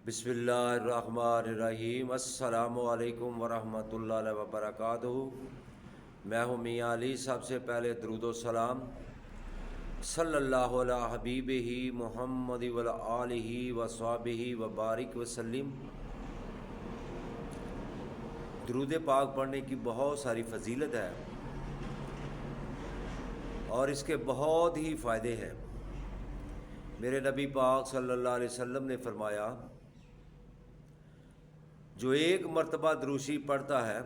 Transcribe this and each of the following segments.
बिस्मिल्लाहिर्रहमानिर्रहीम। अस्सलामु अलैकुम वरहमतुल्लाहि वबरकातुहू। मैं हूँ मियाँ अली। सबसे पहले दरूद व सलाम सल्लल्लाहु अला हबीबिही मुहम्मद व अला आलिही व स्वहबिही व बारिक वसल्लिम। दरूद पाक पढ़ने की बहुत सारी फजीलत है और इसके बहुत ही फ़ायदे हैं। मेरे नबी पाक सल्लल्लाहु अलैहि वसल्लम ने फरमाया, जो एक मर्तबा दरूशी पढ़ता है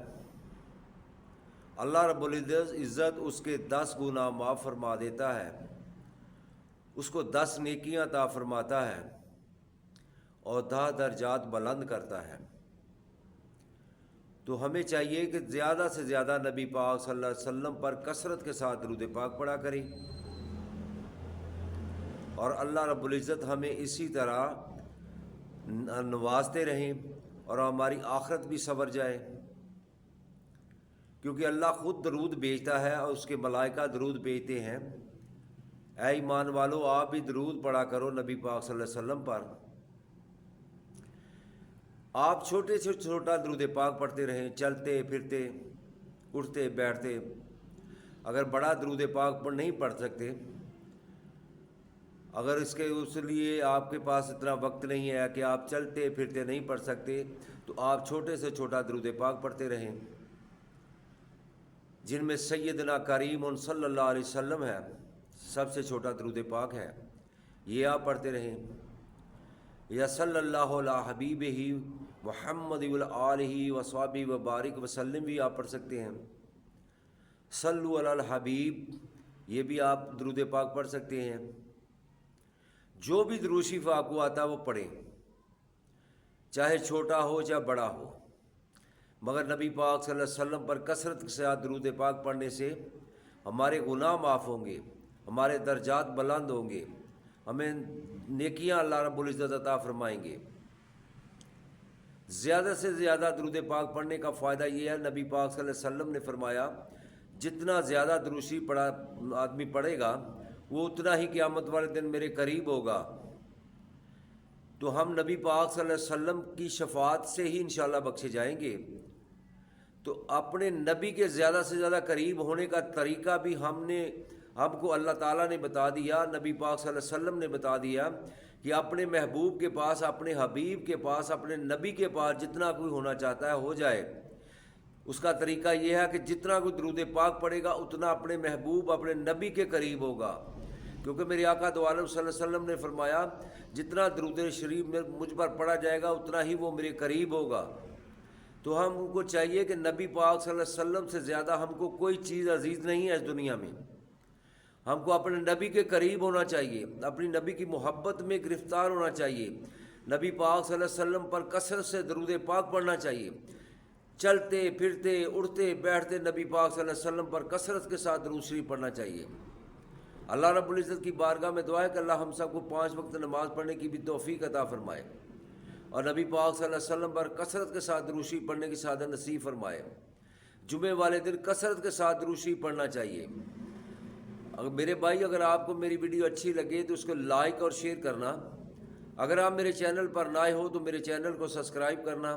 अल्लाह रब्बुल इज़्ज़त उसके 10 गुनाह माफ़ फरमा देता है, उसको 10 नेकियां अता फरमाता है और 10 दर्जात बुलंद करता है। तो हमें चाहिए कि ज़्यादा से ज़्यादा नबी पाक सल्लल्लाहु अलैहि वसल्लम पर कसरत के साथ दरूद पाक पढ़ा करें और अल्लाह रब्बुल इज़्ज़त हमें इसी तरह नवाजते रहें और हमारी आखिरत भी सवर जाए, क्योंकि अल्लाह ख़ुद दरूद भेजता है और उसके मलाइका दरूद भेजते हैं। ऐ ईमान वालों, आप भी दरूद पढ़ा करो नबी पाक सल्लल्लाहु अलैहि वसल्लम पर। आप छोटे से छोटा दरूद पाक पढ़ते रहें, चलते फिरते, उठते बैठते। अगर बड़ा दरूद पाक पर नहीं पढ़ सकते, अगर इसके उस लिए आपके पास इतना वक्त नहीं है कि आप चलते फिरते नहीं पढ़ सकते, तो आप छोटे से छोटा दरूद पाक पढ़ते रहें, जिनमें सैयदना करीम सल्लल्लाहु अलैहि वसल्लम है, सबसे छोटा दरूद पाक है। ये आप पढ़ते रहें। या सल्लल्लाहु अला हबीबिही मुहम्मद व आलिही व स्वहबिही व बारिक वसल्लम भी आप पढ़ सकते हैं। सल्लु अलल हबीब, ये भी आप दरूद पाक पढ़ सकते हैं। जो भी दरूद शरीफ आपको आता है वो पढ़ें, चाहे छोटा हो चाहे बड़ा हो, मगर नबी पाक सल्लल्लाहु अलैहि वसल्लम पर कसरत के साथ दरूद पाक पढ़ने से हमारे गुनाह माफ़ होंगे, हमारे दर्जात बुलंद होंगे, हमें नेकियां अल्लाह रब्बुल इज़्ज़त अता फरमाएंगे। ज़्यादा से ज़्यादा दरूद पाक पढ़ने का फ़ायदा ये है, नबी पाक सल्लल्लाहु अलैहि वसल्लम ने फरमाया, जितना ज़्यादा दरूद शरीफ पढ़ा आदमी पढ़ेगा वो उतना ही क़यामत वाले दिन मेरे करीब होगा। तो हम नबी पाक सल्लल्लाहु अलैहि वसल्लम की शफाअत से ही इंशाअल्लाह बख्शे जाएंगे। तो अपने नबी के ज़्यादा से ज़्यादा करीब होने का तरीका भी हमको अल्लाह ताला ने बता दिया, नबी पाक सल्लल्लाहु अलैहि वसल्लम ने बता दिया कि अपने महबूब के पास, अपने हबीब के पास, अपने नबी के पास जितना कोई होना चाहता है हो जाए। उसका तरीका यह है कि जितना कोई दरूद पाक पढ़ेगा उतना अपने महबूब, अपने नबी के करीब होगा, क्योंकि मेरे आका दो आलम सल्लल्लाहु अलैहि वसल्लम ने फरमाया, जितना दरूद शरीफ में मुझ पर पढ़ा जाएगा उतना ही वो मेरे करीब होगा। तो हमको चाहिए कि नबी पाक सल्लल्लाहु अलैहि वसल्लम से ज़्यादा हमको कोई चीज़ अजीज़ नहीं है इस दुनिया में। हमको अपने नबी के करीब होना चाहिए, अपनी नबी की मोहब्बत में गिरफ़्तार होना चाहिए, नबी पाक सल्लल्लाहु अलैहि वसल्लम पर कसरत से दरूद पाक पढ़ना चाहिए। चलते फिरते उठते बैठते नबी पाक सल्लल्लाहु अलैहि वसल्लम पर कसरत के साथ दरूद शरीफ पढ़ना चाहिए। अल्लाह रब्बुल इज़्ज़त की बारगाह में दुआ है कि अल्लाह हम सबको 5 वक्त नमाज़ पढ़ने की भी तौफ़ीक अता फ़रमाए और नबी पाक सल्लल्लाहु अलैहि वसल्लम पर कसरत के साथ दरूद शरीफ पढ़ने की सादत नसीब फरमाए। जुमे वाले दिन कसरत के साथ दरूद शरीफ पढ़ना चाहिए। अगर मेरे भाई, अगर आपको मेरी वीडियो अच्छी लगे तो उसको लाइक और शेयर करना। अगर आप मेरे चैनल पर नए हो तो मेरे चैनल को सब्सक्राइब करना,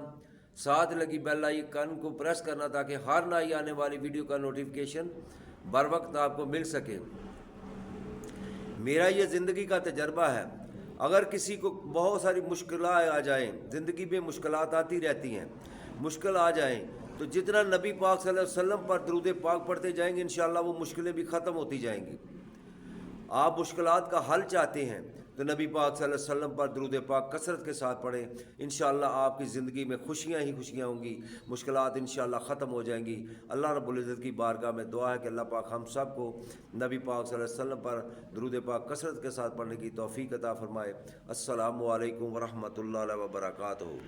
साथ लगी बेल आइकन को प्रेस करना, ताकि हर नई आने वाली वीडियो का नोटिफिकेशन बर वक्त आपको मिल सके। मेरा ये ज़िंदगी का तजर्बा है। अगर किसी को बहुत सारी मुश्किल आ जाएं, ज़िंदगी में मुश्किलात आती रहती हैं, मुश्किल आ जाएं, तो जितना नबी पाक सल्लल्लाहु अलैहि वसल्लम पर दरूद पाक पढ़ते जाएंगे इंशाअल्लाह वो मुश्किलें भी ख़त्म होती जाएंगी। आप मुश्किलात का हल चाहते हैं तो नबी पाक सल्लल्लाहु अलैहि वसल्लम पर दरूद पाक कसरत के साथ पढ़ें। इंशाअल्लाह आपकी ज़िंदगी में खुशियाँ ही खुशियाँ होंगी, मुश्किलात इंशाअल्लाह ख़त्म हो जाएंगी। अल्लाह रब्बुल इज़्ज़त की बारगाह में दुआ है कि अल्लाह पाक हम सब को नबी पाक सल्लल्लाहु अलैहि वसल्लम पर दरूद पाक कसरत के साथ पढ़ने की तौफ़ीक अता फ़रमाए। अस्सलामु अलैकुम व रहमतुल्लाहि व बरकातुहू।